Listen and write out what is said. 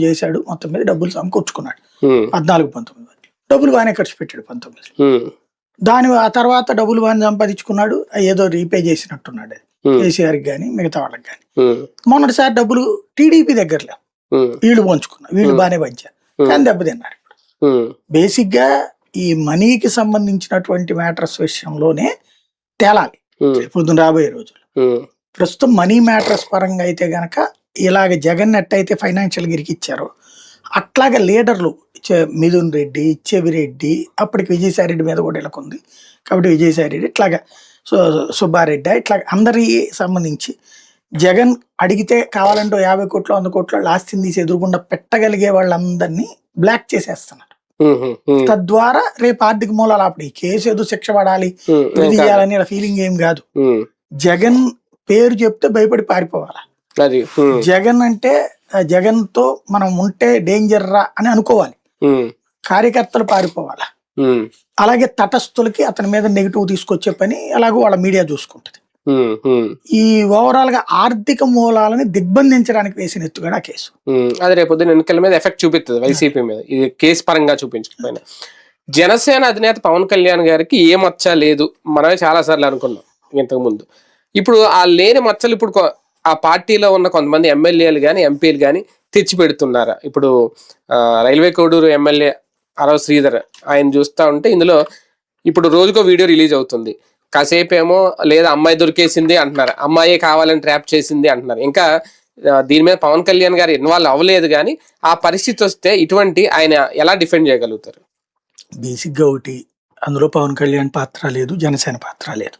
చేశాడు, మొత్తం మీద డబ్బులు సమకూర్చుకున్నాడు 14-19 డబ్బులు బాగానే ఖర్చు పెట్టాడు 19 ఆ తర్వాత డబ్బులు బాగానే సంపాదించుకున్నాడు, ఏదో రీపే చేసినట్టున్నాడు అది కేసీఆర్కి కానీ మిగతా వాళ్ళకి కానీ. మొన్నటిసారి డబ్బులు టీడీపీ దగ్గరలో వీళ్ళు పంచుకున్నారు, వీళ్ళు బాగానే పంచారు కానీ దెబ్బతిన్నారు. బేసిక్ గా ఈ మనీకి సంబంధించినటువంటి మ్యాటర్స్ విషయంలోనే తేలాలి పొద్దున రాబోయే రోజులు. ప్రస్తుతం మనీ మ్యాటర్స్ పరంగా అయితే గనక ఇలాగ జగన్ ఎట్టయితే ఫైనాన్షియల్ ఇరికిచ్చారో అట్లాగే లీడర్లు మిథున్ రెడ్డి, చెవిరెడ్డి, అప్పటికి విజయసాయి రెడ్డి మీద కూడా ఇలాకుంది కాబట్టి విజయసాయి రెడ్డి, ఇట్లాగా సుబ్బారెడ్డి, ఇట్లా అందరి సంబంధించి జగన్ అడిగితే కావాలంటే 50 కోట్లు 100 కోట్ల ఆస్తిని తీసి ఎదురుగుండా పెట్టగలిగే వాళ్ళందరినీ బ్లాక్ చేసేస్తున్నారు. తద్వారా రేపు ఆర్థిక మూలాలు అప్పుడు ఈ కేసు ఏదో శిక్ష పడాలి ఇది చేయాలని ఇలా ఫీలింగ్ ఏం కాదు. జగన్ పేరు చెప్తే భయపడి పారిపోవాలా. జగన్ అంటే జగన్ తో మనం ఉంటే డేంజర్ రా అని అనుకోవాలి, కార్యకర్తలు పారిపోవాలా. అలాగే తటస్థులకి అతని మీద నెగిటివ్ తీసుకొచ్చే పని ఎలాగో వాళ్ళ మీడియా చూసుకుంటది. ఈ ఓవరాల్ గా ఆర్థిక మూలాలని దిగ్బంధించడానికి వేసిన ఎత్తుగడ కేసు. అది రేపు ఎన్నికల మీద ఎఫెక్ట్ చూపిస్తుంది వైసీపీ మీద, ఇది కేసు పరంగా చూపించకపోయినా. జనసేన అధినేత పవన్ కళ్యాణ్ గారికి ఏ మచ్చ లేదు మనమే చాలా సార్లు అనుకున్నాం ఇంతకు ముందు. ఇప్పుడు ఆ లేని మచ్చలు ఇప్పుడు ఆ పార్టీలో ఉన్న కొంతమంది ఎమ్మెల్యేలు కానీ ఎంపీలు కానీ తెచ్చి పెడుతున్నారా? ఇప్పుడు రైల్వే కోడూరు ఎమ్మెల్యే అరవ శ్రీధర్ ఆయన చూస్తూ ఉంటే ఇందులో ఇప్పుడు రోజుకో వీడియో రిలీజ్ అవుతుంది. కాసేపు ఏమో లేదా అమ్మాయి దొరికేసింది అంటున్నారు, అమ్మాయి కావాలని ట్రాప్ చేసింది అంటున్నారు. ఇంకా దీని మీద పవన్ కళ్యాణ్ గారు ఇన్వాల్వ్ అవ్వలేదు. కానీ ఆ పరిస్థితి వస్తే ఇటువంటి ఆయన ఎలా డిఫెండ్ చేయగలుగుతారు? బేసిక్ గా ఒకటి, అందులో పవన్ కళ్యాణ్ పాత్ర లేదు, జనసేన పాత్ర లేదు.